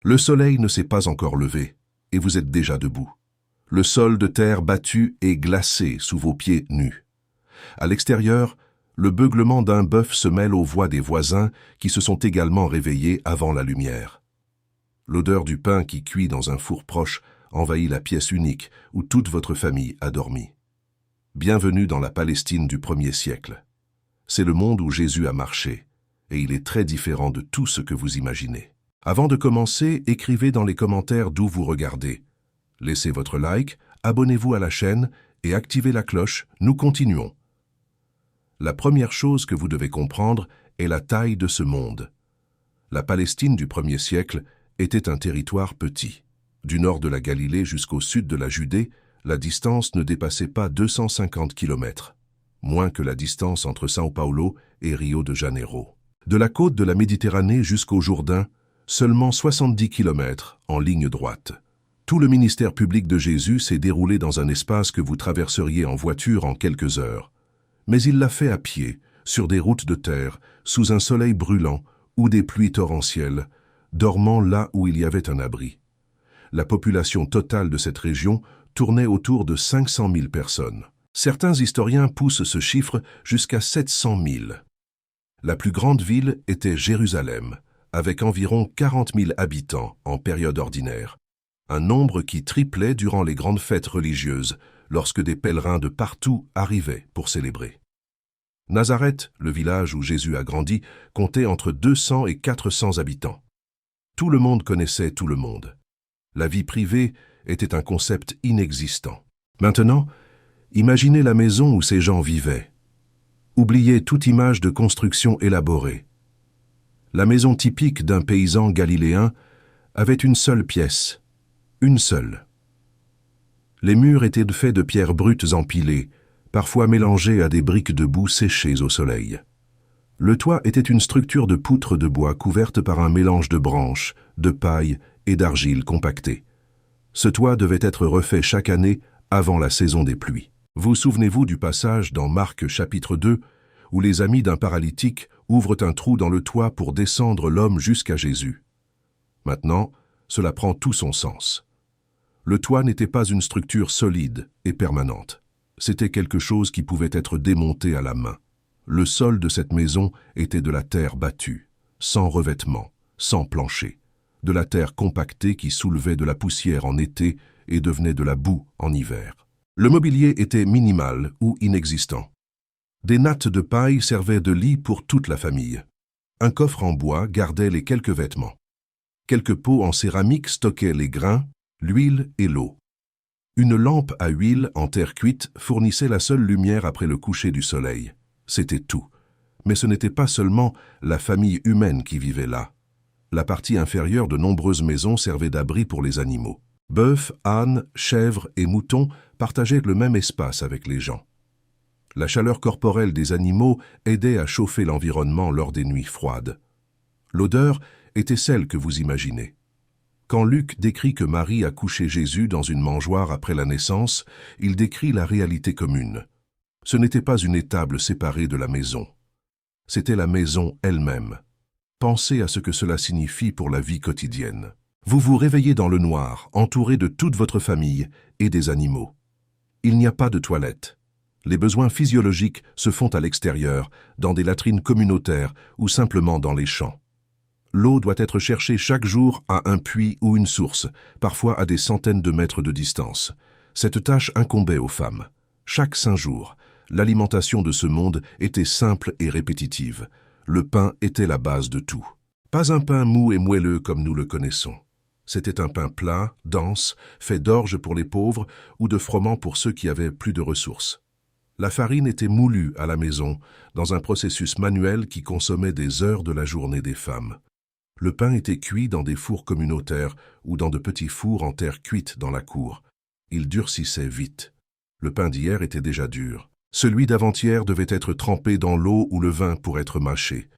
Le soleil ne s'est pas encore levé, et vous êtes déjà debout. Le sol de terre battu est glacé sous vos pieds nus. À l'extérieur, le beuglement d'un bœuf se mêle aux voix des voisins qui se sont également réveillés avant la lumière. L'odeur du pain qui cuit dans un four proche envahit la pièce unique où toute votre famille a dormi. Bienvenue dans la Palestine du 1er siècle. C'est le monde où Jésus a marché, et il est très différent de tout ce que vous imaginez. Avant de commencer, écrivez dans les commentaires d'où vous regardez. Laissez votre like, abonnez-vous à la chaîne et activez la cloche, nous continuons. La première chose que vous devez comprendre est la taille de ce monde. La Palestine du 1er siècle était un territoire petit. Du nord de la Galilée jusqu'au sud de la Judée, la distance ne dépassait pas 250 km, moins que la distance entre São Paulo et Rio de Janeiro. De la côte de la Méditerranée jusqu'au Jourdain, seulement 70 km en ligne droite. Tout le ministère public de Jésus s'est déroulé dans un espace que vous traverseriez en voiture en quelques heures. Mais il l'a fait à pied, sur des routes de terre, sous un soleil brûlant ou des pluies torrentielles, dormant là où il y avait un abri. La population totale de cette région tournait autour de 500 000 personnes. Certains historiens poussent ce chiffre jusqu'à 700 000. La plus grande ville était Jérusalem, avec environ 40 000 habitants en période ordinaire, un nombre qui triplait durant les grandes fêtes religieuses, lorsque des pèlerins de partout arrivaient pour célébrer. Nazareth, le village où Jésus a grandi, comptait entre 200 et 400 habitants. Tout le monde connaissait tout le monde. La vie privée était un concept inexistant. Maintenant, imaginez la maison où ces gens vivaient. Oubliez toute image de construction élaborée. La maison typique d'un paysan galiléen avait une seule pièce, une seule. Les murs étaient faits de pierres brutes empilées, parfois mélangées à des briques de boue séchées au soleil. Le toit était une structure de poutres de bois couverte par un mélange de branches, de paille et d'argile compactée. Ce toit devait être refait chaque année avant la saison des pluies. Vous souvenez-vous du passage dans Marc chapitre 2, où les amis d'un paralytique ouvrent un trou dans le toit pour descendre l'homme jusqu'à Jésus. Maintenant, cela prend tout son sens. Le toit n'était pas une structure solide et permanente. C'était quelque chose qui pouvait être démonté à la main. Le sol de cette maison était de la terre battue, sans revêtement, sans plancher, de la terre compactée qui soulevait de la poussière en été et devenait de la boue en hiver. Le mobilier était minimal ou inexistant. Des nattes de paille servaient de lit pour toute la famille. Un coffre en bois gardait les quelques vêtements. Quelques pots en céramique stockaient les grains, l'huile et l'eau. Une lampe à huile en terre cuite fournissait la seule lumière après le coucher du soleil. C'était tout. Mais ce n'était pas seulement la famille humaine qui vivait là. La partie inférieure de nombreuses maisons servait d'abri pour les animaux. Bœufs, ânes, chèvres et moutons partageaient le même espace avec les gens. La chaleur corporelle des animaux aidait à chauffer l'environnement lors des nuits froides. L'odeur était celle que vous imaginez. Quand Luc décrit que Marie a couché Jésus dans une mangeoire après la naissance, il décrit la réalité commune. Ce n'était pas une étable séparée de la maison. C'était la maison elle-même. Pensez à ce que cela signifie pour la vie quotidienne. Vous vous réveillez dans le noir, entouré de toute votre famille et des animaux. Il n'y a pas de toilette. Les besoins physiologiques se font à l'extérieur, dans des latrines communautaires ou simplement dans les champs. L'eau doit être cherchée chaque jour à un puits ou une source, parfois à des centaines de mètres de distance. Cette tâche incombait aux femmes. Chaque 5 jours, l'alimentation de ce monde était simple et répétitive. Le pain était la base de tout. Pas un pain mou et moelleux comme nous le connaissons. C'était un pain plat, dense, fait d'orge pour les pauvres ou de froment pour ceux qui avaient plus de ressources. La farine était moulue à la maison, dans un processus manuel qui consommait des heures de la journée des femmes. Le pain était cuit dans des fours communautaires ou dans de petits fours en terre cuite dans la cour. Il durcissait vite. Le pain d'hier était déjà dur. Celui d'avant-hier devait être trempé dans l'eau ou le vin pour être mâché.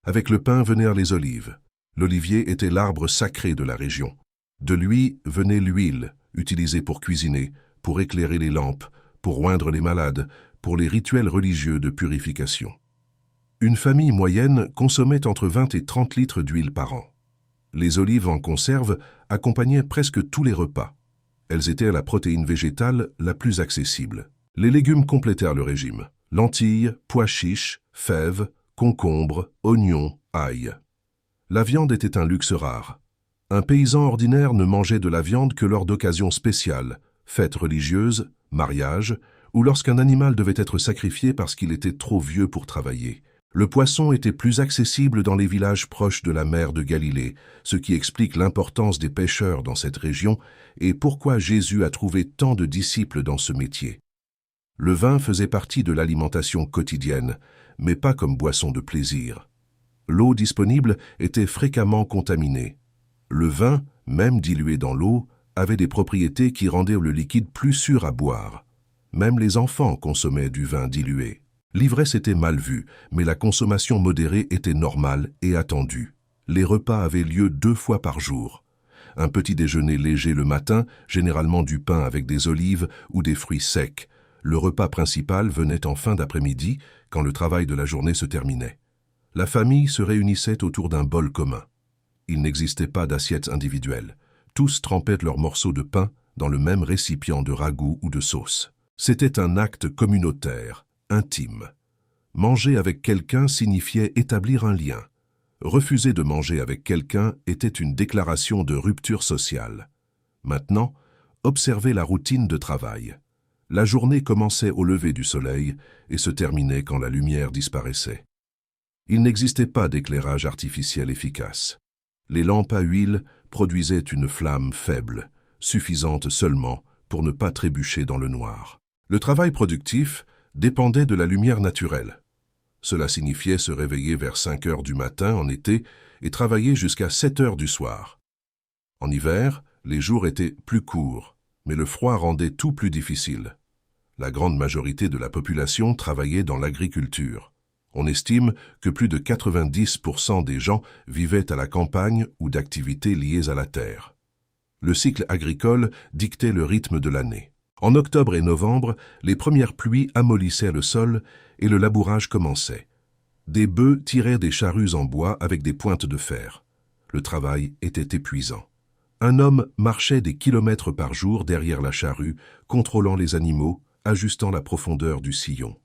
Avec le pain venaient les olives. L'olivier était l'arbre sacré de la région. De lui venait l'huile, utilisée pour cuisiner, pour éclairer les lampes, pour oindre les malades, pour les rituels religieux de purification. Une famille moyenne consommait entre 20 et 30 litres d'huile par an. Les olives en conserve accompagnaient presque tous les repas. Elles étaient la protéine végétale la plus accessible. Les légumes complétèrent le régime. Lentilles, pois chiches, fèves, concombres, oignons, ail. La viande était un luxe rare. Un paysan ordinaire ne mangeait de la viande que lors d'occasions spéciales, fêtes religieuses, mariages, ou lorsqu'un animal devait être sacrifié parce qu'il était trop vieux pour travailler. Le poisson était plus accessible dans les villages proches de la mer de Galilée, ce qui explique l'importance des pêcheurs dans cette région et pourquoi Jésus a trouvé tant de disciples dans ce métier. Le vin faisait partie de l'alimentation quotidienne, mais pas comme boisson de plaisir. L'eau disponible était fréquemment contaminée. Le vin, même dilué dans l'eau, avait des propriétés qui rendaient le liquide plus sûr à boire. Même les enfants consommaient du vin dilué. L'ivresse était mal vue, mais la consommation modérée était normale et attendue. Les repas avaient lieu 2 fois par jour. Un petit déjeuner léger le matin, généralement du pain avec des olives ou des fruits secs. Le repas principal venait en fin d'après-midi, quand le travail de la journée se terminait. La famille se réunissait autour d'un bol commun. Il n'existait pas d'assiettes individuelles. Tous trempaient leurs morceaux de pain dans le même récipient de ragoût ou de sauce. C'était un acte communautaire, intime. Manger avec quelqu'un signifiait établir un lien. Refuser de manger avec quelqu'un était une déclaration de rupture sociale. Maintenant, observez la routine de travail. La journée commençait au lever du soleil et se terminait quand la lumière disparaissait. Il n'existait pas d'éclairage artificiel efficace. Les lampes à huile produisaient une flamme faible, suffisante seulement pour ne pas trébucher dans le noir. Le travail productif dépendait de la lumière naturelle. Cela signifiait se réveiller vers 5 heures du matin en été et travailler jusqu'à 7 heures du soir. En hiver, les jours étaient plus courts, mais le froid rendait tout plus difficile. La grande majorité de la population travaillait dans l'agriculture. On estime que plus de 90% des gens vivaient à la campagne ou d'activités liées à la terre. Le cycle agricole dictait le rythme de l'année. En octobre et novembre, les premières pluies amollissaient le sol et le labourage commençait. Des bœufs tiraient des charrues en bois avec des pointes de fer. Le travail était épuisant. Un homme marchait des kilomètres par jour derrière la charrue, contrôlant les animaux, ajustant la profondeur du sillon.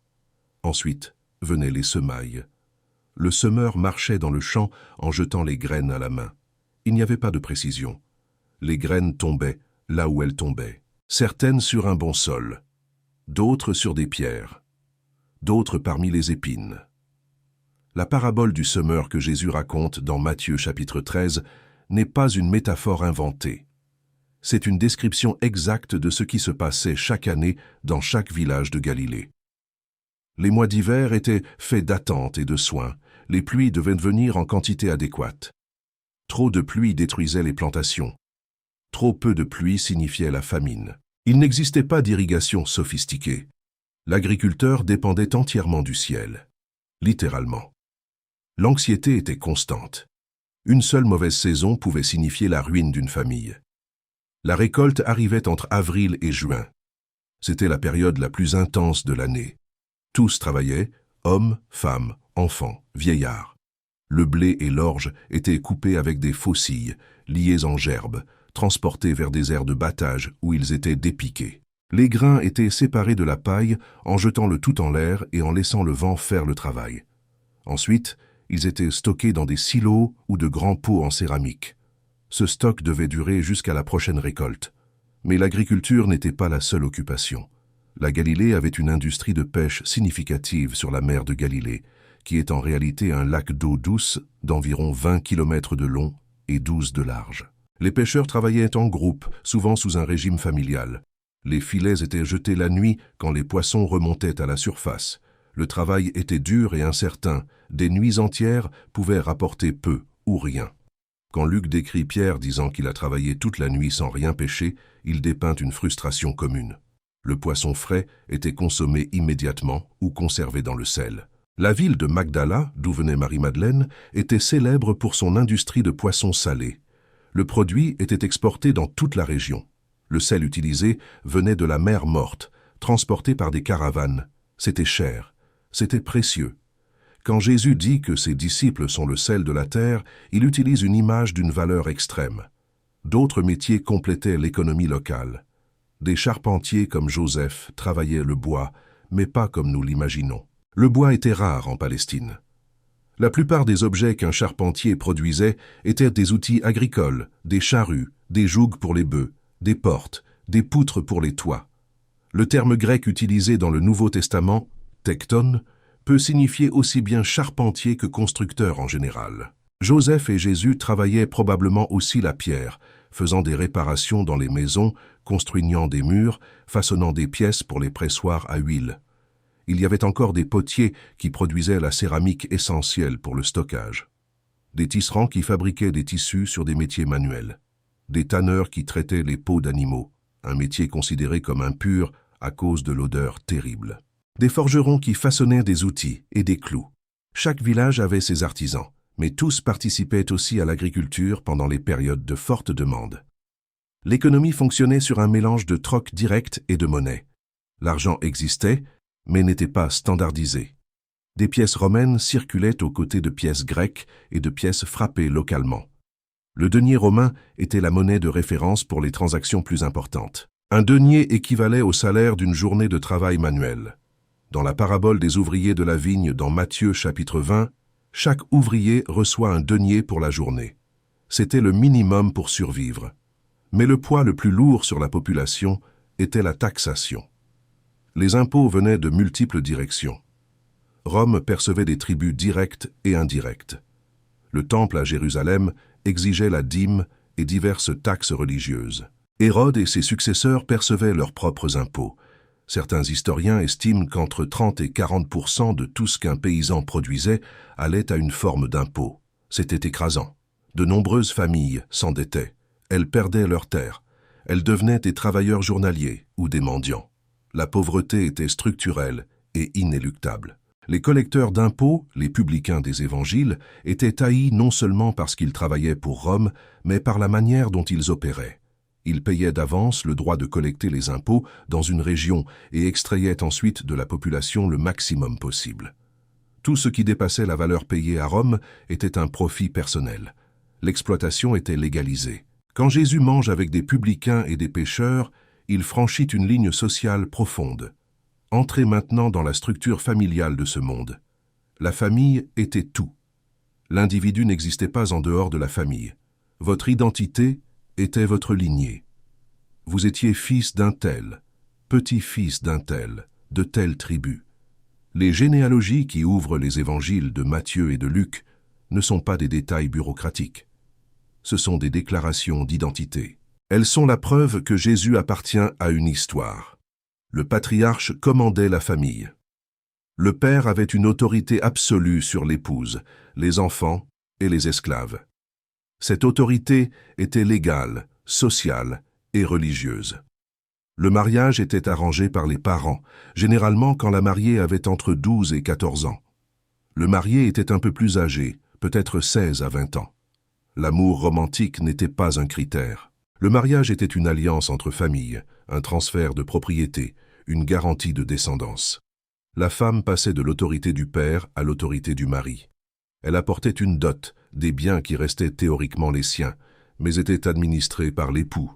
Ensuite, venaient les semailles. Le semeur marchait dans le champ en jetant les graines à la main. Il n'y avait pas de précision. Les graines tombaient là où elles tombaient. Certaines sur un bon sol, d'autres sur des pierres, d'autres parmi les épines. La parabole du semeur que Jésus raconte dans Matthieu chapitre 13 n'est pas une métaphore inventée. C'est une description exacte de ce qui se passait chaque année dans chaque village de Galilée. Les mois d'hiver étaient faits d'attente et de soins. Les pluies devaient venir en quantité adéquate. Trop de pluie détruisait les plantations. Trop peu de pluie signifiait la famine. Il n'existait pas d'irrigation sophistiquée. L'agriculteur dépendait entièrement du ciel, littéralement. L'anxiété était constante. Une seule mauvaise saison pouvait signifier la ruine d'une famille. La récolte arrivait entre avril et juin. C'était la période la plus intense de l'année. Tous travaillaient, hommes, femmes, enfants, vieillards. Le blé et l'orge étaient coupés avec des faucilles, liés en gerbes, transportés vers des aires de battage où ils étaient dépiqués. Les grains étaient séparés de la paille en jetant le tout en l'air et en laissant le vent faire le travail. Ensuite, ils étaient stockés dans des silos ou de grands pots en céramique. Ce stock devait durer jusqu'à la prochaine récolte. Mais l'agriculture n'était pas la seule occupation. La Galilée avait une industrie de pêche significative sur la mer de Galilée, qui est en réalité un lac d'eau douce d'environ 20 km de long et 12 de large. Les pêcheurs travaillaient en groupe, souvent sous un régime familial. Les filets étaient jetés la nuit quand les poissons remontaient à la surface. Le travail était dur et incertain. Des nuits entières pouvaient rapporter peu ou rien. Quand Luc décrit Pierre disant qu'il a travaillé toute la nuit sans rien pêcher, il dépeint une frustration commune. Le poisson frais était consommé immédiatement ou conservé dans le sel. La ville de Magdala, d'où venait Marie-Madeleine, était célèbre pour son industrie de poissons salés. Le produit était exporté dans toute la région. Le sel utilisé venait de la mer Morte, transporté par des caravanes. C'était cher, c'était précieux. Quand Jésus dit que ses disciples sont le sel de la terre, il utilise une image d'une valeur extrême. D'autres métiers complétaient l'économie locale. Des charpentiers comme Joseph travaillaient le bois, mais pas comme nous l'imaginons. Le bois était rare en Palestine. La plupart des objets qu'un charpentier produisait étaient des outils agricoles, des charrues, des jougs pour les bœufs, des portes, des poutres pour les toits. Le terme grec utilisé dans le Nouveau Testament, tekton, peut signifier aussi bien charpentier que constructeur en général. Joseph et Jésus travaillaient probablement aussi la pierre, faisant des réparations dans les maisons, construisant des murs, façonnant des pièces pour les pressoirs à huile. Il y avait encore des potiers qui produisaient la céramique essentielle pour le stockage. Des tisserands qui fabriquaient des tissus sur des métiers manuels. Des tanneurs qui traitaient les peaux d'animaux, un métier considéré comme impur à cause de l'odeur terrible. Des forgerons qui façonnaient des outils et des clous. Chaque village avait ses artisans, mais tous participaient aussi à l'agriculture pendant les périodes de forte demande. L'économie fonctionnait sur un mélange de troc direct et de monnaie. L'argent existait, mais n'était pas standardisé. Des pièces romaines circulaient aux côtés de pièces grecques et de pièces frappées localement. Le denier romain était la monnaie de référence pour les transactions plus importantes. Un denier équivalait au salaire d'une journée de travail manuel. Dans la parabole des ouvriers de la vigne dans Matthieu chapitre 20, chaque ouvrier reçoit un denier pour la journée. C'était le minimum pour survivre. Mais le poids le plus lourd sur la population était la taxation. Les impôts venaient de multiples directions. Rome percevait des tributs directs et indirects. Le temple à Jérusalem exigeait la dîme et diverses taxes religieuses. Hérode et ses successeurs percevaient leurs propres impôts. Certains historiens estiment qu'entre 30 et 40% de tout ce qu'un paysan produisait allait à une forme d'impôt. C'était écrasant. De nombreuses familles s'endettaient. Elles perdaient leurs terres. Elles devenaient des travailleurs journaliers ou des mendiants. La pauvreté était structurelle et inéluctable. Les collecteurs d'impôts, les publicains des évangiles, étaient haïs non seulement parce qu'ils travaillaient pour Rome, mais par la manière dont ils opéraient. Ils payaient d'avance le droit de collecter les impôts dans une région et extrayaient ensuite de la population le maximum possible. Tout ce qui dépassait la valeur payée à Rome était un profit personnel. L'exploitation était légalisée. Quand Jésus mange avec des publicains et des pécheurs, il franchit une ligne sociale profonde. Entrez maintenant dans la structure familiale de ce monde. La famille était tout. L'individu n'existait pas en dehors de la famille. Votre identité était votre lignée. Vous étiez fils d'un tel, petit-fils d'un tel, de telle tribu. Les généalogies qui ouvrent les évangiles de Matthieu et de Luc ne sont pas des détails bureaucratiques. Ce sont des déclarations d'identité. Elles sont la preuve que Jésus appartient à une histoire. Le patriarche commandait la famille. Le père avait une autorité absolue sur l'épouse, les enfants et les esclaves. Cette autorité était légale, sociale et religieuse. Le mariage était arrangé par les parents, généralement quand la mariée avait entre 12 et 14 ans. Le marié était un peu plus âgé, peut-être 16 à 20 ans. L'amour romantique n'était pas un critère. Le mariage était une alliance entre familles, un transfert de propriété, une garantie de descendance. La femme passait de l'autorité du père à l'autorité du mari. Elle apportait une dot, des biens qui restaient théoriquement les siens, mais étaient administrés par l'époux.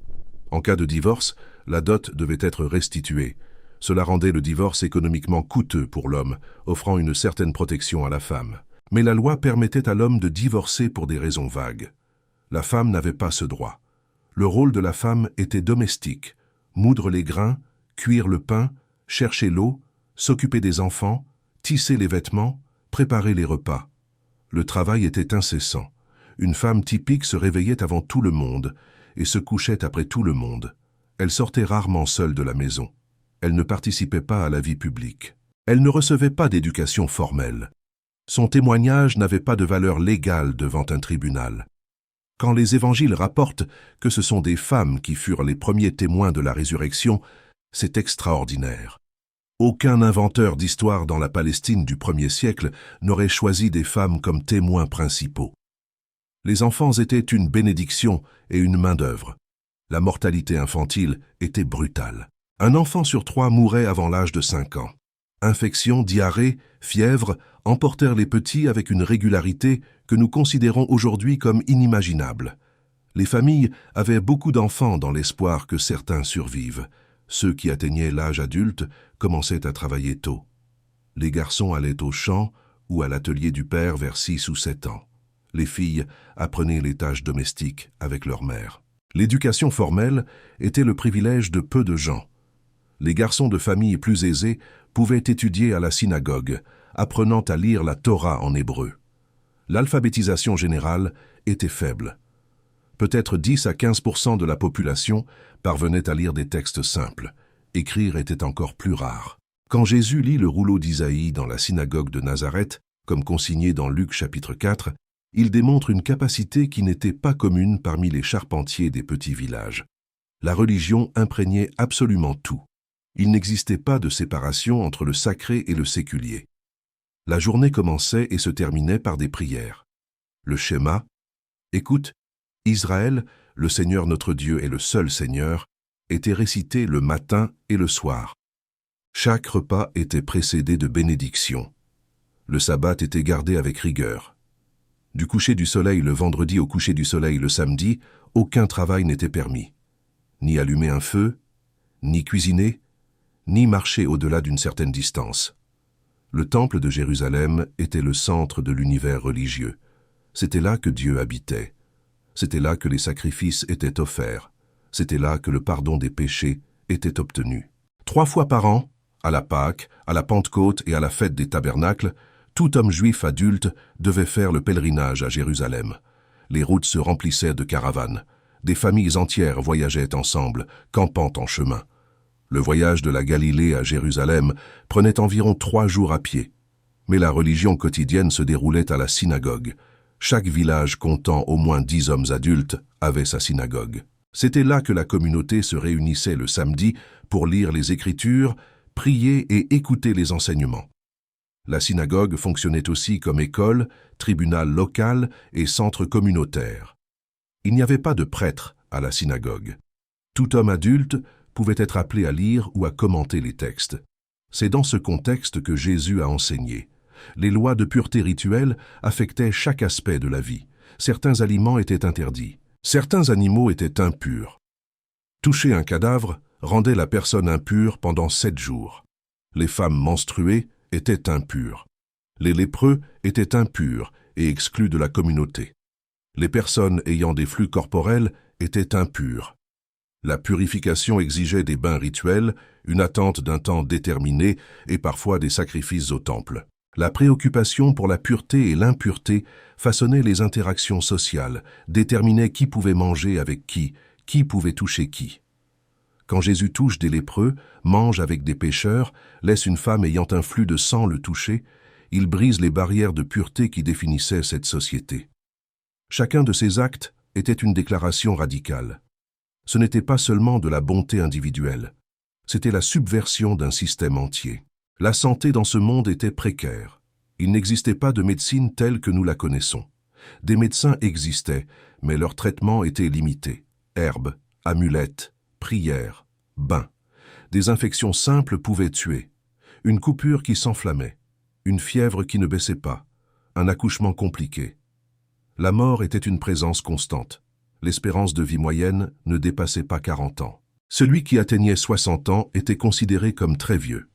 En cas de divorce, la dot devait être restituée. Cela rendait le divorce économiquement coûteux pour l'homme, offrant une certaine protection à la femme. Mais la loi permettait à l'homme de divorcer pour des raisons vagues. La femme n'avait pas ce droit. Le rôle de la femme était domestique, moudre les grains, cuire le pain, chercher l'eau, s'occuper des enfants, tisser les vêtements, préparer les repas. Le travail était incessant. Une femme typique se réveillait avant tout le monde et se couchait après tout le monde. Elle sortait rarement seule de la maison. Elle ne participait pas à la vie publique. Elle ne recevait pas d'éducation formelle. Son témoignage n'avait pas de valeur légale devant un tribunal. Quand les évangiles rapportent que ce sont des femmes qui furent les premiers témoins de la résurrection, c'est extraordinaire. Aucun inventeur d'histoire dans la Palestine du 1er siècle n'aurait choisi des femmes comme témoins principaux. Les enfants étaient une bénédiction et une main-d'œuvre. La mortalité infantile était brutale. Un enfant sur 3 mourait avant l'âge de 5 ans. Infections, diarrhées, fièvres emportèrent les petits avec une régularité que nous considérons aujourd'hui comme inimaginable. Les familles avaient beaucoup d'enfants dans l'espoir que certains survivent. Ceux qui atteignaient l'âge adulte commençaient à travailler tôt. Les garçons allaient au champ ou à l'atelier du père vers 6 ou 7 ans. Les filles apprenaient les tâches domestiques avec leur mère. L'éducation formelle était le privilège de peu de gens. Les garçons de familles plus aisées pouvaient étudier à la synagogue, apprenant à lire la Torah en hébreu. L'alphabétisation générale était faible. Peut-être 10 à 15% de la population parvenait à lire des textes simples. Écrire était encore plus rare. Quand Jésus lit le rouleau d'Isaïe dans la synagogue de Nazareth, comme consigné dans Luc chapitre 4, il démontre une capacité qui n'était pas commune parmi les charpentiers des petits villages. La religion imprégnait absolument tout. Il n'existait pas de séparation entre le sacré et le séculier. La journée commençait et se terminait par des prières. Le schéma, « Écoute, Israël, le Seigneur notre Dieu est le seul Seigneur », était récité le matin et le soir. Chaque repas était précédé de bénédictions. Le sabbat était gardé avec rigueur. Du coucher du soleil le vendredi au coucher du soleil le samedi, aucun travail n'était permis. Ni allumer un feu, ni cuisiner, ni marcher au-delà d'une certaine distance. Le temple de Jérusalem était le centre de l'univers religieux. C'était là que Dieu habitait. C'était là que les sacrifices étaient offerts. C'était là que le pardon des péchés était obtenu. 3 fois par an, à la Pâque, à la Pentecôte et à la fête des tabernacles, tout homme juif adulte devait faire le pèlerinage à Jérusalem. Les routes se remplissaient de caravanes. Des familles entières voyageaient ensemble, campant en chemin. Le voyage de la Galilée à Jérusalem prenait environ 3 jours à pied. Mais la religion quotidienne se déroulait à la synagogue. Chaque village comptant au moins 10 hommes adultes avait sa synagogue. C'était là que la communauté se réunissait le samedi pour lire les Écritures, prier et écouter les enseignements. La synagogue fonctionnait aussi comme école, tribunal local et centre communautaire. Il n'y avait pas de prêtre à la synagogue. Tout homme adulte pouvait être appelé à lire ou à commenter les textes. C'est dans ce contexte que Jésus a enseigné. Les lois de pureté rituelle affectaient chaque aspect de la vie. Certains aliments étaient interdits. Certains animaux étaient impurs. Toucher un cadavre rendait la personne impure pendant 7 jours. Les femmes menstruées étaient impures. Les lépreux étaient impurs et exclus de la communauté. Les personnes ayant des flux corporels étaient impures. La purification exigeait des bains rituels, une attente d'un temps déterminé et parfois des sacrifices au temple. La préoccupation pour la pureté et l'impureté façonnait les interactions sociales, déterminait qui pouvait manger avec qui pouvait toucher qui. Quand Jésus touche des lépreux, mange avec des pécheurs, laisse une femme ayant un flux de sang le toucher, il brise les barrières de pureté qui définissaient cette société. Chacun de ces actes était une déclaration radicale. Ce n'était pas seulement de la bonté individuelle, c'était la subversion d'un système entier. La santé dans ce monde était précaire. Il n'existait pas de médecine telle que nous la connaissons. Des médecins existaient, mais leur traitement était limité. Herbes, amulettes, prières, bains. Des infections simples pouvaient tuer. Une coupure qui s'enflammait. Une fièvre qui ne baissait pas. Un accouchement compliqué. La mort était une présence constante. L'espérance de vie moyenne ne dépassait pas 40 ans. Celui qui atteignait 60 ans était considéré comme très vieux.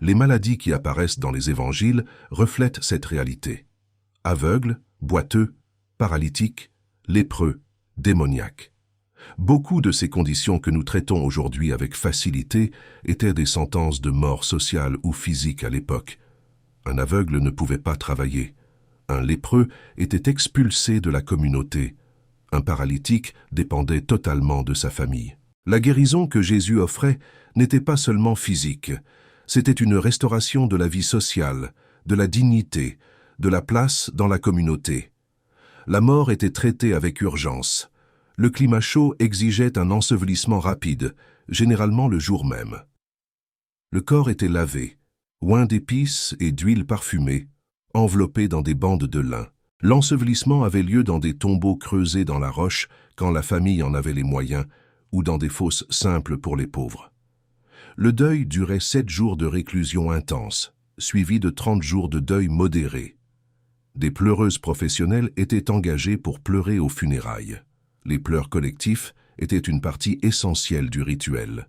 Les maladies qui apparaissent dans les évangiles reflètent cette réalité. Aveugles, boiteux, paralytiques, lépreux, démoniaques. Beaucoup de ces conditions que nous traitons aujourd'hui avec facilité étaient des sentences de mort sociale ou physique à l'époque. Un aveugle ne pouvait pas travailler. Un lépreux était expulsé de la communauté. Un paralytique dépendait totalement de sa famille. La guérison que Jésus offrait n'était pas seulement physique, c'était une restauration de la vie sociale, de la dignité, de la place dans la communauté. La mort était traitée avec urgence. Le climat chaud exigeait un ensevelissement rapide, généralement le jour même. Le corps était lavé, oint d'épices et d'huile parfumée, enveloppé dans des bandes de lin. L'ensevelissement avait lieu dans des tombeaux creusés dans la roche quand la famille en avait les moyens, ou dans des fosses simples pour les pauvres. Le deuil durait 7 jours de réclusion intense, suivi de 30 jours de deuil modéré. Des pleureuses professionnelles étaient engagées pour pleurer aux funérailles. Les pleurs collectifs étaient une partie essentielle du rituel.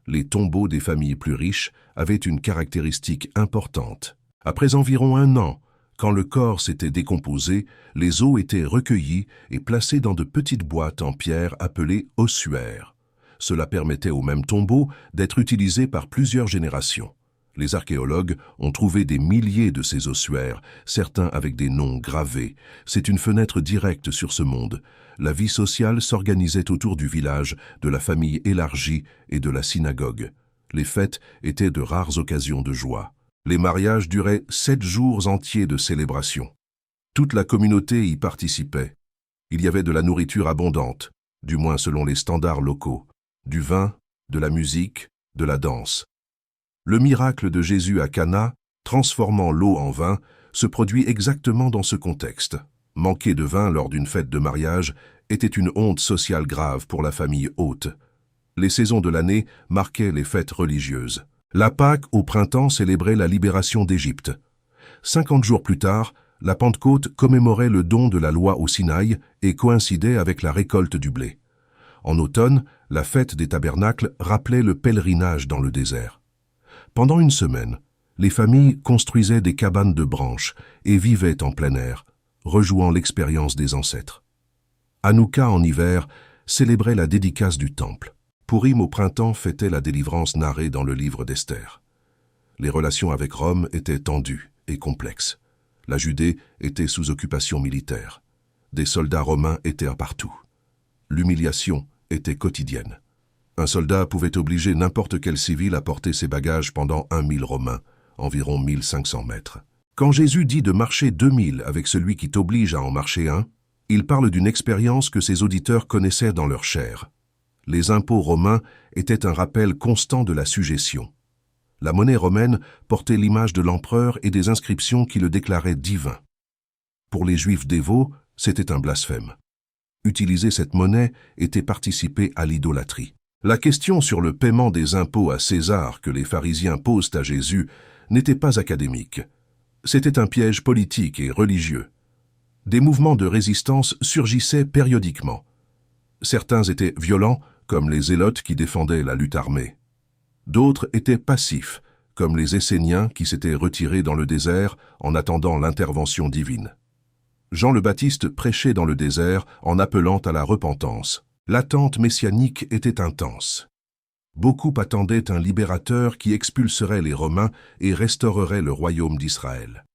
Les tombeaux des familles plus riches avaient une caractéristique importante. Après environ 1 an, quand le corps s'était décomposé, les os étaient recueillis et placés dans de petites boîtes en pierre appelées ossuaires. Cela permettait au même tombeau d'être utilisé par plusieurs générations. Les archéologues ont trouvé des milliers de ces ossuaires, certains avec des noms gravés. C'est une fenêtre directe sur ce monde. La vie sociale s'organisait autour du village, de la famille élargie et de la synagogue. Les fêtes étaient de rares occasions de joie. Les mariages duraient 7 jours entiers de célébration. Toute la communauté y participait. Il y avait de la nourriture abondante, du moins selon les standards locaux, du vin, de la musique, de la danse. Le miracle de Jésus à Cana, transformant l'eau en vin, se produit exactement dans ce contexte. Manquer de vin lors d'une fête de mariage était une honte sociale grave pour la famille haute. Les saisons de l'année marquaient les fêtes religieuses. La Pâque au printemps célébrait la libération d'Égypte. 50 jours plus tard, la Pentecôte commémorait le don de la loi au Sinaï et coïncidait avec la récolte du blé. En automne, la fête des tabernacles rappelait le pèlerinage dans le désert. Pendant une semaine, les familles construisaient des cabanes de branches et vivaient en plein air, rejouant l'expérience des ancêtres. Hanouka en hiver célébrait la dédicace du temple. Pourim au printemps fêtait la délivrance narrée dans le livre d'Esther. Les relations avec Rome étaient tendues et complexes. La Judée était sous occupation militaire. Des soldats romains étaient partout. L'humiliation était quotidienne. Un soldat pouvait obliger n'importe quel civil à porter ses bagages pendant 1000 romains, environ 1500 mètres. Quand Jésus dit de marcher 2000 avec celui qui t'oblige à en marcher 1, il parle d'une expérience que ses auditeurs connaissaient dans leur chair. Les impôts romains étaient un rappel constant de la sujétion. La monnaie romaine portait l'image de l'empereur et des inscriptions qui le déclaraient divin. Pour les Juifs dévots, c'était un blasphème. Utiliser cette monnaie était participer à l'idolâtrie. La question sur le paiement des impôts à César que les pharisiens posent à Jésus n'était pas académique. C'était un piège politique et religieux. Des mouvements de résistance surgissaient périodiquement. Certains étaient violents, comme les Zélotes qui défendaient la lutte armée. D'autres étaient passifs, comme les Esséniens qui s'étaient retirés dans le désert en attendant l'intervention divine. Jean le Baptiste prêchait dans le désert en appelant à la repentance. L'attente messianique était intense. Beaucoup attendaient un libérateur qui expulserait les Romains et restaurerait le royaume d'Israël.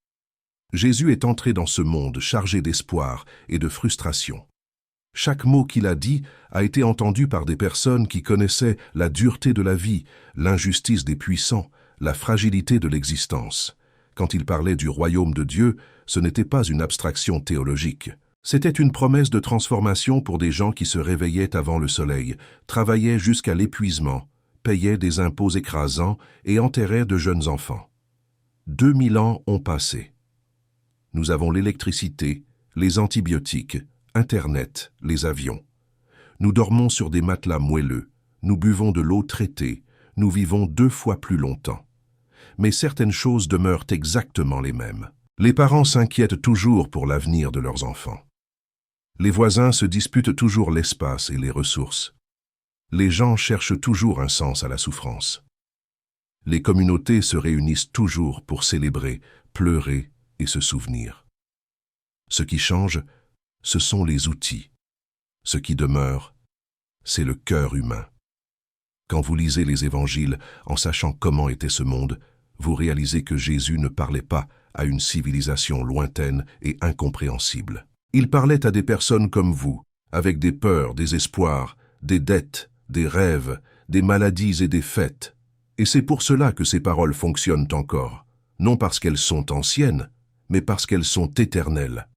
Jésus est entré dans ce monde chargé d'espoir et de frustration. Chaque mot qu'il a dit a été entendu par des personnes qui connaissaient la dureté de la vie, l'injustice des puissants, la fragilité de l'existence. Quand il parlait du royaume de Dieu, ce n'était pas une abstraction théologique. C'était une promesse de transformation pour des gens qui se réveillaient avant le soleil, travaillaient jusqu'à l'épuisement, payaient des impôts écrasants et enterraient de jeunes enfants. 2000 ans ont passé. Nous avons l'électricité, les antibiotiques, Internet, les avions. Nous dormons sur des matelas moelleux, nous buvons de l'eau traitée, nous vivons 2 fois plus longtemps. Mais certaines choses demeurent exactement les mêmes. Les parents s'inquiètent toujours pour l'avenir de leurs enfants. Les voisins se disputent toujours l'espace et les ressources. Les gens cherchent toujours un sens à la souffrance. Les communautés se réunissent toujours pour célébrer, pleurer et se souvenir. Ce qui change, ce sont les outils. Ce qui demeure, c'est le cœur humain. Quand vous lisez les évangiles en sachant comment était ce monde, vous réalisez que Jésus ne parlait pas à une civilisation lointaine et incompréhensible. Il parlait à des personnes comme vous, avec des peurs, des espoirs, des dettes, des rêves, des maladies et des fêtes. Et c'est pour cela que ces paroles fonctionnent encore, non parce qu'elles sont anciennes, mais parce qu'elles sont éternelles.